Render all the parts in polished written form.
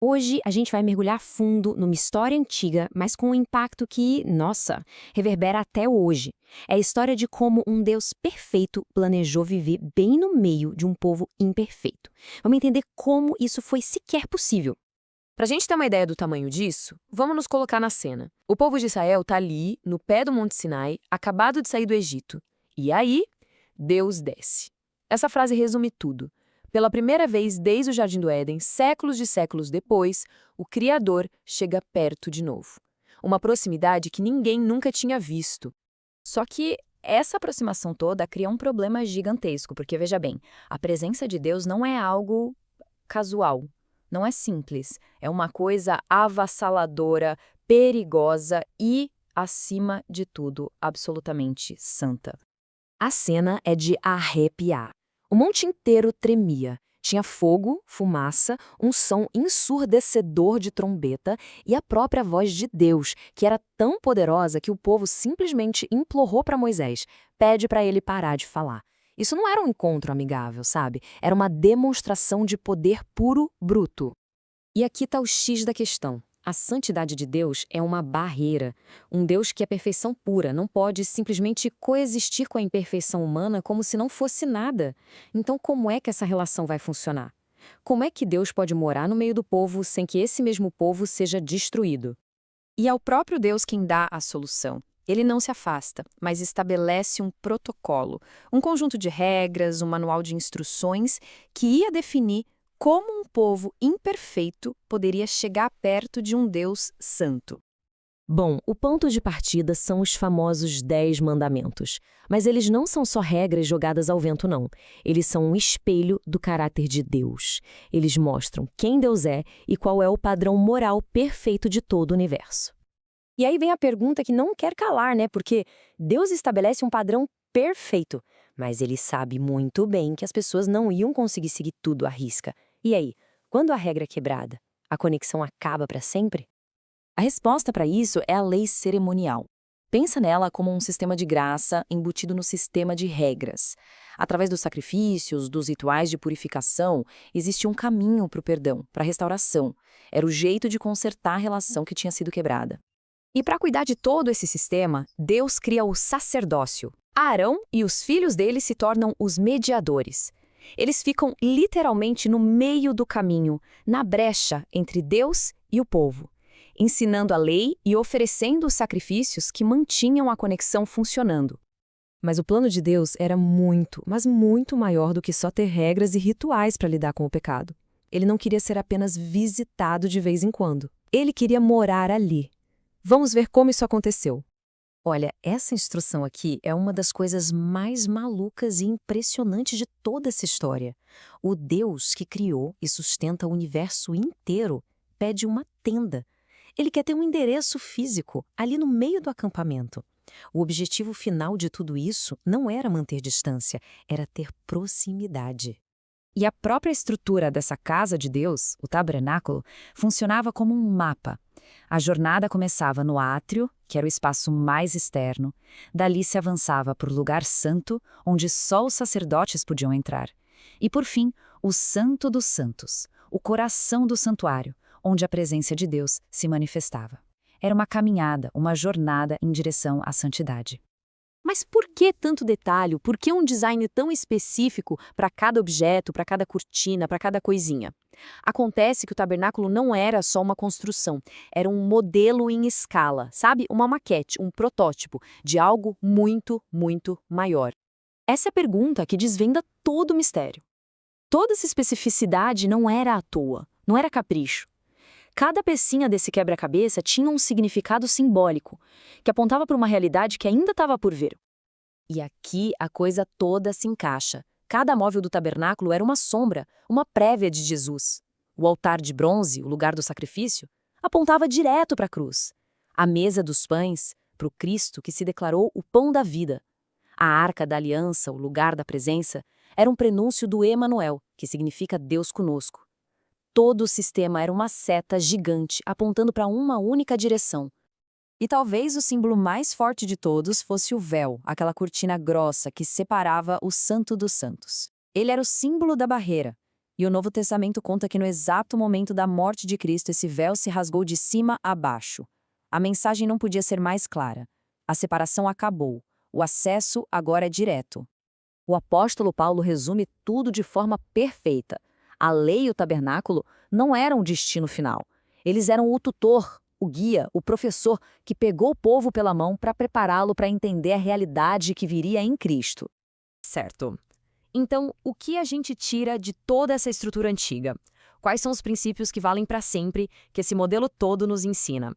Hoje a gente vai mergulhar fundo numa história antiga, mas com um impacto que, nossa, reverbera até hoje. É a história de como um Deus perfeito planejou viver bem no meio de um povo imperfeito. Vamos entender como isso foi sequer possível. Pra gente ter uma ideia do tamanho disso, vamos nos colocar na cena. O povo de Israel tá ali, no pé do Monte Sinai, acabado de sair do Egito. E aí, Deus desce. Essa frase resume tudo. Pela primeira vez desde o Jardim do Éden, séculos de séculos depois, o Criador chega perto de novo. Uma proximidade que ninguém nunca tinha visto. Só que essa aproximação toda cria um problema gigantesco, porque veja bem, a presença de Deus não é algo casual, não é simples, é uma coisa avassaladora, perigosa e, acima de tudo, absolutamente santa. A cena é de arrepiar. O monte inteiro tremia. Tinha fogo, fumaça, um som ensurdecedor de trombeta e a própria voz de Deus, que era tão poderosa que o povo simplesmente implorou para Moisés, pede para ele parar de falar. Isso não era um encontro amigável, sabe? Era uma demonstração de poder puro, bruto. E aqui está o X da questão. A santidade de Deus é uma barreira. Um Deus que é perfeição pura, não pode simplesmente coexistir com a imperfeição humana como se não fosse nada. Então, como é que essa relação vai funcionar? Como é que Deus pode morar no meio do povo sem que esse mesmo povo seja destruído? E é o próprio Deus quem dá a solução. Ele não se afasta, mas estabelece um protocolo, um conjunto de regras, um manual de instruções que ia definir como um povo imperfeito poderia chegar perto de um Deus santo. Bom, o ponto de partida são os famosos 10 mandamentos. Mas eles não são só regras jogadas ao vento, não. Eles são um espelho do caráter de Deus. Eles mostram quem Deus é e qual é o padrão moral perfeito de todo o universo. E aí vem a pergunta que não quer calar, né? Porque Deus estabelece um padrão perfeito, mas ele sabe muito bem que as pessoas não iam conseguir seguir tudo à risca. E aí, quando a regra é quebrada, a conexão acaba para sempre? A resposta para isso é a lei cerimonial. Pensa nela como um sistema de graça embutido no sistema de regras. Através dos sacrifícios, dos rituais de purificação, existe um caminho para o perdão, para a restauração. Era o jeito de consertar a relação que tinha sido quebrada. E para cuidar de todo esse sistema, Deus cria o sacerdócio. Arão e os filhos dele se tornam os mediadores. Eles ficam literalmente no meio do caminho, na brecha entre Deus e o povo, ensinando a lei e oferecendo os sacrifícios que mantinham a conexão funcionando. Mas o plano de Deus era muito, mas muito maior do que só ter regras e rituais para lidar com o pecado. Ele não queria ser apenas visitado de vez em quando. Ele queria morar ali. Vamos ver como isso aconteceu. Olha, essa instrução aqui é uma das coisas mais malucas e impressionantes de toda essa história. O Deus que criou e sustenta o universo inteiro pede uma tenda. Ele quer ter um endereço físico ali no meio do acampamento. O objetivo final de tudo isso não era manter distância, era ter proximidade. E a própria estrutura dessa casa de Deus, o tabernáculo, funcionava como um mapa. A jornada começava no átrio, que era o espaço mais externo. Dali se avançava para o lugar santo, onde só os sacerdotes podiam entrar. E, por fim, o Santo dos Santos, o coração do santuário, onde a presença de Deus se manifestava. Era uma caminhada, uma jornada em direção à santidade. Mas por que tanto detalhe? Por que um design tão específico para cada objeto, para cada cortina, para cada coisinha? Acontece que o tabernáculo não era só uma construção, era um modelo em escala, sabe? Uma maquete, um protótipo de algo muito, muito maior. Essa é a pergunta que desvenda todo o mistério. Toda essa especificidade não era à toa, não era capricho. Cada pecinha desse quebra-cabeça tinha um significado simbólico, que apontava para uma realidade que ainda estava por vir. E aqui a coisa toda se encaixa. Cada móvel do tabernáculo era uma sombra, uma prévia de Jesus. O altar de bronze, o lugar do sacrifício, apontava direto para a cruz. A mesa dos pães, para o Cristo que se declarou o pão da vida. A arca da aliança, o lugar da presença, era um prenúncio do Emanuel, que significa Deus conosco. Todo o sistema era uma seta gigante apontando para uma única direção. E talvez o símbolo mais forte de todos fosse o véu, aquela cortina grossa que separava o Santo dos Santos. Ele era o símbolo da barreira. E o Novo Testamento conta que no exato momento da morte de Cristo, esse véu se rasgou de cima a baixo. A mensagem não podia ser mais clara. A separação acabou. O acesso agora é direto. O apóstolo Paulo resume tudo de forma perfeita. A lei e o tabernáculo não eram o destino final. Eles eram o tutor, o guia, o professor que pegou o povo pela mão para prepará-lo para entender a realidade que viria em Cristo. Certo. Então, o que a gente tira de toda essa estrutura antiga? Quais são os princípios que valem para sempre, que esse modelo todo nos ensina?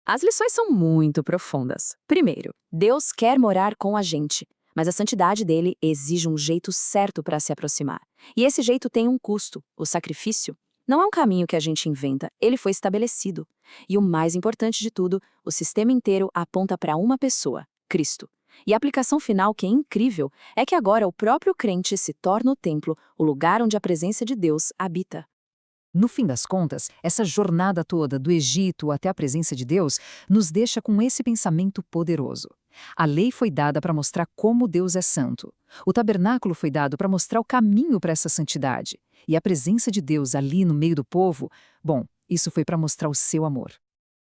As lições são muito profundas. Primeiro, Deus quer morar com a gente, mas a santidade dele exige um jeito certo para se aproximar. E esse jeito tem um custo, o sacrifício. Não é um caminho que a gente inventa, ele foi estabelecido. E o mais importante de tudo, o sistema inteiro aponta para uma pessoa, Cristo. E a aplicação final, que é incrível, é que agora o próprio crente se torna o templo, o lugar onde a presença de Deus habita. No fim das contas, essa jornada toda do Egito até a presença de Deus nos deixa com esse pensamento poderoso. A lei foi dada para mostrar como Deus é santo. O tabernáculo foi dado para mostrar o caminho para essa santidade. E a presença de Deus ali no meio do povo, bom, isso foi para mostrar o seu amor.